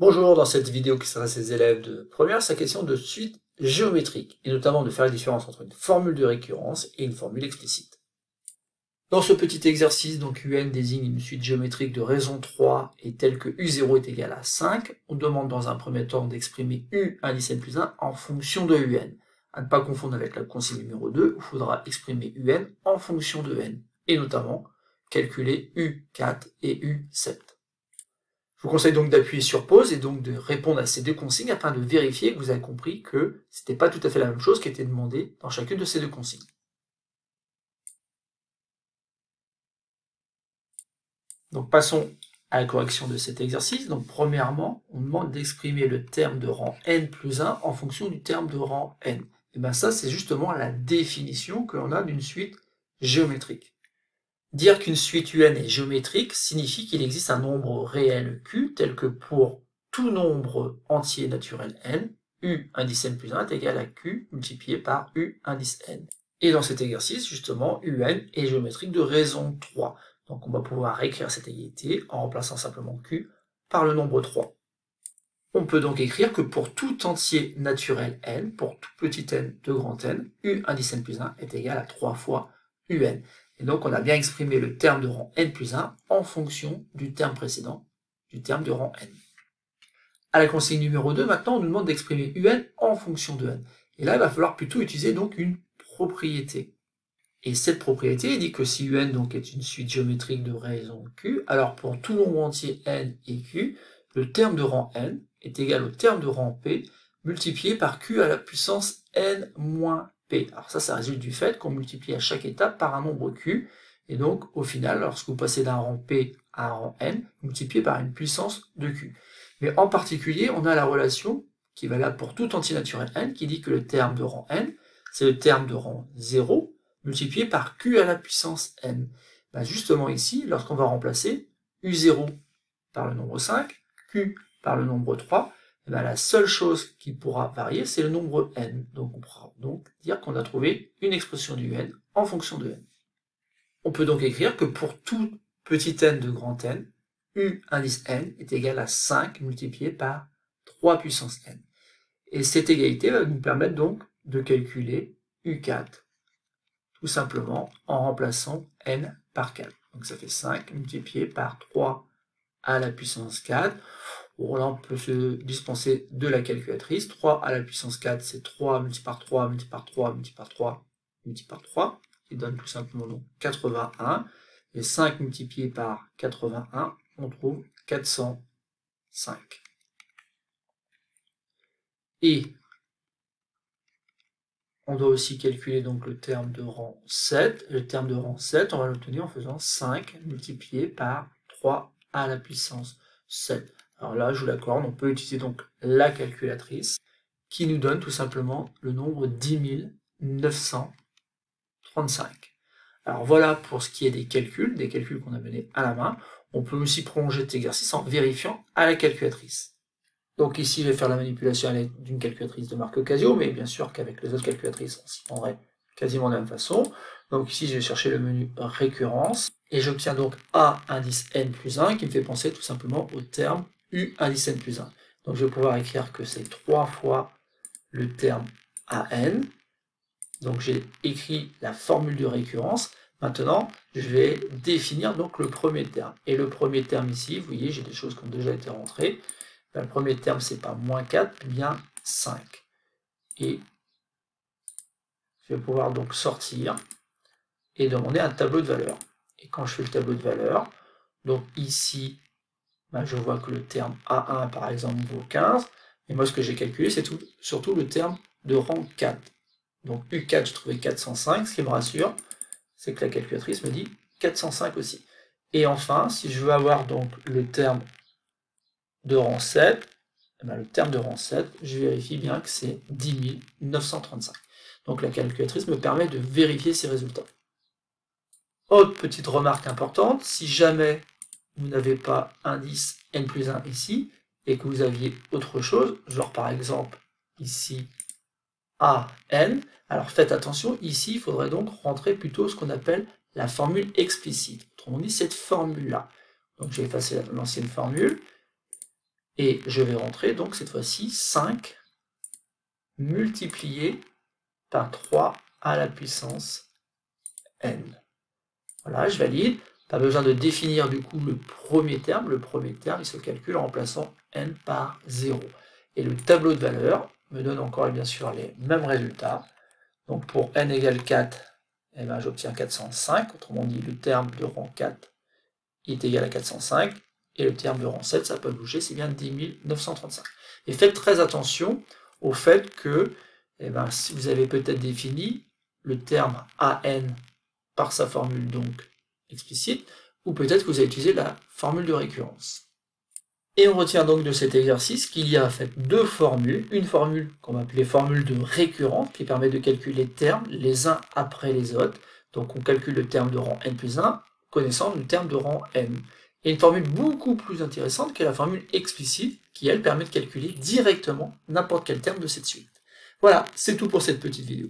Bonjour, dans cette vidéo qui s'adresse aux élèves de première, c'est la question de suite géométrique, et notamment de faire la différence entre une formule de récurrence et une formule explicite. Dans ce petit exercice, donc UN désigne une suite géométrique de raison 3 et telle que U0 est égal à 5, on demande dans un premier temps d'exprimer U indice n plus 1 en fonction de UN. À ne pas confondre avec la consigne numéro 2, où il faudra exprimer UN en fonction de n, et notamment calculer U4 et U7. Je vous conseille donc d'appuyer sur pause et donc de répondre à ces deux consignes afin de vérifier que vous avez compris que ce n'était pas tout à fait la même chose qui était demandé dans chacune de ces deux consignes. Donc passons à la correction de cet exercice. Donc premièrement, on demande d'exprimer le terme de rang n plus 1 en fonction du terme de rang n. Et bien ça, c'est justement la définition que l'on a d'une suite géométrique. Dire qu'une suite UN est géométrique signifie qu'il existe un nombre réel Q tel que pour tout nombre entier naturel n, U indice n plus 1 est égal à Q multiplié par U indice n. Et dans cet exercice, justement, UN est géométrique de raison 3. Donc on va pouvoir réécrire cette égalité en remplaçant simplement Q par le nombre 3. On peut donc écrire que pour tout entier naturel n, pour tout petit n de grand n, U indice n plus 1 est égal à 3 fois UN. Et donc on a bien exprimé le terme de rang n plus 1 en fonction du terme précédent, du terme de rang n. À la consigne numéro 2, maintenant on nous demande d'exprimer UN en fonction de n. Et là il va falloir plutôt utiliser donc une propriété. Et cette propriété dit que si UN donc est une suite géométrique de raison Q, alors pour tout nombre entier n et Q, le terme de rang n est égal au terme de rang P multiplié par Q à la puissance n moins P. Alors ça résulte du fait qu'on multiplie à chaque étape par un nombre Q, et donc au final, lorsque vous passez d'un rang P à un rang n, vous multipliez par une puissance de Q. Mais en particulier, on a la relation qui est valable pour tout entier naturel n, qui dit que le terme de rang n, c'est le terme de rang 0, multiplié par Q à la puissance n. Ben justement ici, lorsqu'on va remplacer U0 par le nombre 5, Q par le nombre 3, et bien la seule chose qui pourra varier, c'est le nombre n. Donc on pourra donc dire qu'on a trouvé une expression du n en fonction de n. On peut donc écrire que pour tout petit n de grand n, U indice n est égal à 5 multiplié par 3 puissance n. Et cette égalité va nous permettre donc de calculer U4 tout simplement en remplaçant n par 4. Donc ça fait 5 multiplié par 3 à la puissance 4. Bon, là, on peut se dispenser de la calculatrice. 3 à la puissance 4, c'est 3 multiplié par 3, multiplié par 3, multiplié par 3, multiplié par 3, qui donne tout simplement donc 81. Et 5 multiplié par 81, on trouve 405. Et on doit aussi calculer donc le terme de rang 7. Le terme de rang 7, on va l'obtenir en faisant 5 multiplié par 3 à la puissance 7. Alors là, je vous l'accorde, on peut utiliser donc la calculatrice qui nous donne tout simplement le nombre 10 935. Alors voilà pour ce qui est des calculs qu'on a menés à la main. On peut aussi prolonger cet exercice en vérifiant à la calculatrice. Donc ici, je vais faire la manipulation à l'aide d'une calculatrice de marque Casio, mais bien sûr qu'avec les autres calculatrices, on s'y prendrait quasiment de la même façon. Donc ici, je vais chercher le menu récurrence, et j'obtiens donc A indice n plus 1, qui me fait penser tout simplement au terme U indice n plus 1. Donc je vais pouvoir écrire que c'est 3 fois le terme AN. Donc j'ai écrit la formule de récurrence. Maintenant, je vais définir donc le premier terme. Et le premier terme ici, vous voyez, j'ai des choses qui ont déjà été rentrées. Ben, le premier terme, c'est pas moins 4, mais bien 5. Et je vais pouvoir donc sortir et demander un tableau de valeurs. Et quand je fais le tableau de valeurs, donc ici, ben, je vois que le terme A1, par exemple, vaut 15. Et moi, ce que j'ai calculé, c'est surtout le terme de rang 4. Donc U4, je trouvais 405. Ce qui me rassure, c'est que la calculatrice me dit 405 aussi. Et enfin, si je veux avoir donc le terme de rang 7, eh bien, le terme de rang 7, je vérifie bien que c'est 10 935. Donc la calculatrice me permet de vérifier ces résultats. Autre petite remarque importante, si jamais vous n'avez pas indice n plus 1 ici, et que vous aviez autre chose, genre par exemple ici AN, alors faites attention, ici il faudrait donc rentrer plutôt ce qu'on appelle la formule explicite. Autrement dit, cette formule-là. Donc j'ai effacé l'ancienne formule, Et je vais rentrer donc cette fois-ci 5 multiplié par 3 à la puissance n. Voilà, je valide. Pas besoin de définir du coup le premier terme. Le premier terme, il se calcule en remplaçant n par 0. Et le tableau de valeurs me donne encore bien sûr les mêmes résultats. Donc pour n égale 4, eh ben, j'obtiens 405. Autrement dit, le terme de rang 4 est égal à 405. Et le terme de rang 7, ça peut bouger, c'est bien 10 935. Et faites très attention au fait que eh ben, si vous avez peut-être défini le terme AN par sa formule donc explicite, ou peut-être que vous avez utilisé la formule de récurrence. Et on retient donc de cet exercice qu'il y a en fait deux formules. Une formule qu'on va appeler formule de récurrence, qui permet de calculer les termes les uns après les autres. Donc on calcule le terme de rang n plus 1, connaissant le terme de rang n. Et une formule beaucoup plus intéressante qui est la formule explicite, qui elle permet de calculer directement n'importe quel terme de cette suite. Voilà, c'est tout pour cette petite vidéo.